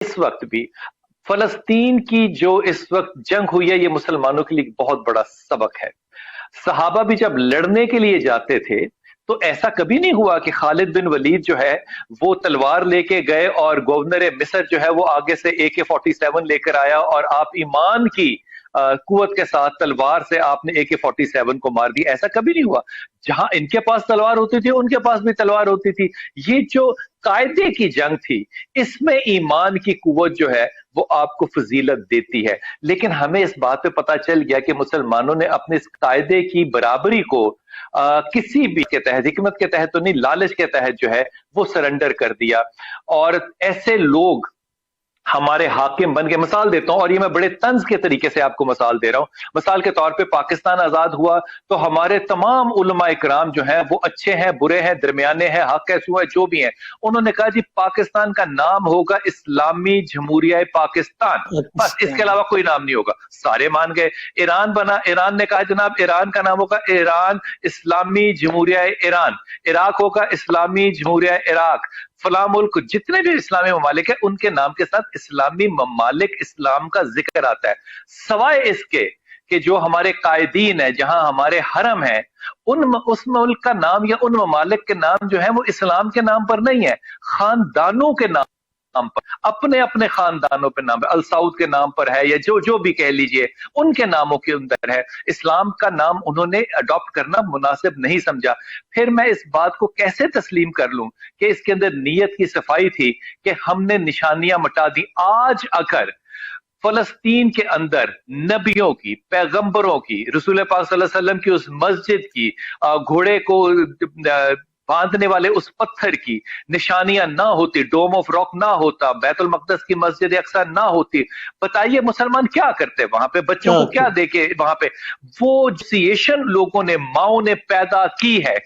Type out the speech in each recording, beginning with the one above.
इस वक्त भी फलस्तीन की जो इस वक्त जंग हुई है, ये मुसलमानों के लिए बहुत बड़ा सबक है। सहाबा भी जब लड़ने के लिए जाते थे तो ऐसा कभी नहीं हुआ कि खालिद बिन वलीद जो है वो तलवार लेके गए और गवर्नर मिस्र जो है वो आगे से AK-47 लेकर आया और आप ईमान की कुवत के साथ तलवार से आपने AK-47 को मार दी। ऐसा कभी नहीं हुआ। जहां इनके पास तलवार होती थी उनके पास भी तलवार होती थी। ये जो कायदे की जंग थी, इसमें ईमान की कुवत जो है वो आपको फजीलत देती है। लेकिन हमें इस बात पे पता चल गया कि मुसलमानों ने अपने इस कायदे की बराबरी को किसी भी के तहत, हिकमत के तहत तो नहीं, लालच के तहत जो है वो सरेंडर कर दिया। और ऐसे लोग हमारे हाकिम बन के, मिसाल देता हूं और ये मैं बड़े तंज के तरीके से आपको मिसाल दे रहा हूं। मिसाल के तौर पे पाकिस्तान आजाद हुआ तो हमारे तमाम उलमा इकराम जो हैं वो अच्छे हैं, बुरे हैं, दरमियाने हैं, हक है, सू है, जो भी हैं, उन्होंने कहा जी पाकिस्तान का नाम होगा इस्लामी जमहूरिया पाकिस्तान, बस अच्छा। इसके अलावा कोई नाम नहीं होगा। सारे मान गए। ईरान बना, ईरान ने कहा जनाब ईरान का नाम होगा ईरान इस्लामी जमहूरिया ईरान, इराक होगा इस्लामी जमहूरिया इराक, फला मुल्क, जितने भी इस्लामी ममालिक है उनके नाम के साथ इस्लामी ममालिक, इस्लाम का जिक्र आता है। सवाए इसके कि जो हमारे कायदीन है, जहां हमारे हरम है, उस मुल्क का नाम या उन ममालिक के नाम जो है वो इस्लाम के नाम पर नहीं है, खानदानों के नाम पर, अपने अपने खानदानों पे नाम है, अल सऊद के नाम पर है या जो जो भी कह लीजिए, उनके नामों के अंदर है। इस्लाम का नाम उन्होंने अडॉप्ट करना मुनासिब नहीं समझा। फिर मैं इस बात को कैसे तस्लीम कर लूं कि इसके अंदर नीयत की सफाई थी कि हमने निशानियां मिटा दी। आज अगर फलस्तीन के अंदर नबियों की, पैगंबरों की, रसूल पाक सल्लल्लाहु अलैहि वसल्लम की उस मस्जिद की, घोड़े को बांधने वाले उस पत्थर की निशानियां ना होती, डोम ऑफ रॉक ना होता, बैतुल मकदस की मस्जिद अक्सा ना होती, बताइए मुसलमान क्या करते वहां पे? बच्चों को क्या देके वहां पे? वो एसोसिएशन लोगों ने, माओ ने पैदा की है,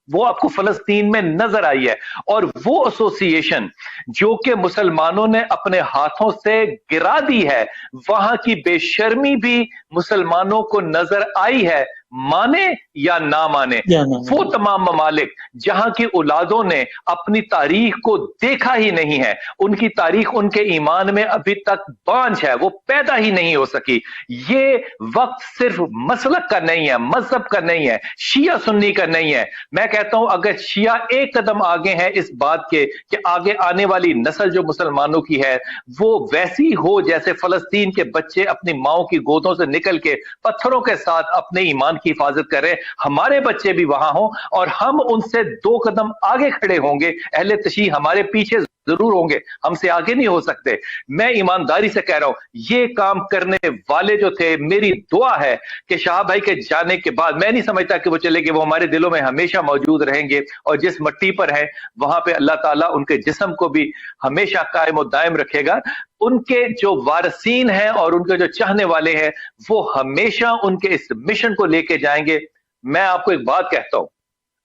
वो आपको फलस्तीन में नजर आई है। और वो एसोसिएशन जो कि मुसलमानों ने अपने हाथों से गिरा दी है, वहां की बेशर्मी भी मुसलमानों को नजर आई है, माने या ना माने। वो तमाम ममालिक जहां की औलादों ने अपनी तारीख को देखा ही नहीं है, उनकी तारीख उनके ईमान में अभी तक बांझ है, वो पैदा ही नहीं हो सकी। ये वक्त सिर्फ मसलक का नहीं है, मजहब का नहीं है, शिया सुन्नी का नहीं है। मैं कहता हूं अगर शिया एक कदम आगे है इस बात के कि आगे आने वाली नस्ल जो मुसलमानों की है वो वैसी हो जैसे फलस्तीन के बच्चे अपनी माओ की गोदों से निकल के पत्थरों के साथ अपने ईमान की हिफाजत कर रहे हैं, हमारे बच्चे भी वहां हों और हम उनसे 2 कदम आगे खड़े होंगे। अहले तशीह हमारे पीछे जरूर होंगे, हमसे आगे नहीं हो सकते। मैं ईमानदारी से कह रहा हूं, ये काम करने वाले जो थे, मेरी दुआ है कि शाह भाई के जाने के बाद, मैं नहीं समझता कि वो चले गए, वो हमारे दिलों में हमेशा मौजूद रहेंगे और जिस मिट्टी पर है वहां पे अल्लाह ताला उनके जिस्म को भी हमेशा कायम और दायम रखेगा। उनके जो वारसीन हैं और उनके जो चाहने वाले हैं वो हमेशा उनके इस मिशन को लेके जाएंगे। मैं आपको एक बात कहता हूं,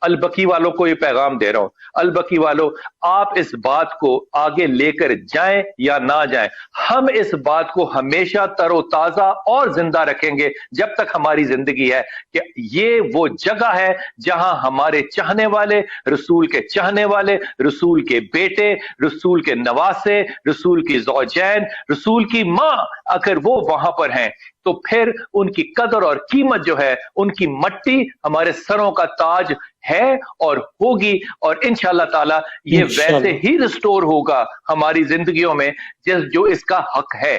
अलबकी वालों को ये पैगाम दे रहा हूं, अलबकी वालों आप इस बात को आगे लेकर जाएं या ना जाएं, हम इस बात को हमेशा तरोताजा और जिंदा रखेंगे जब तक हमारी जिंदगी है कि ये वो जगह है जहां हमारे चाहने वाले, रसूल के चाहने वाले, रसूल के बेटे, रसूल के नवासे, रसूल की ज़ौजैन, रसूल की मां, अगर वो वहां पर हैं तो फिर उनकी कदर और कीमत जो है, उनकी मट्टी हमारे सरों का ताज है और होगी। और इंशाअल्लाह ताला ये वैसे ही रिस्टोर होगा हमारी जिंदगियों में जो इसका हक है।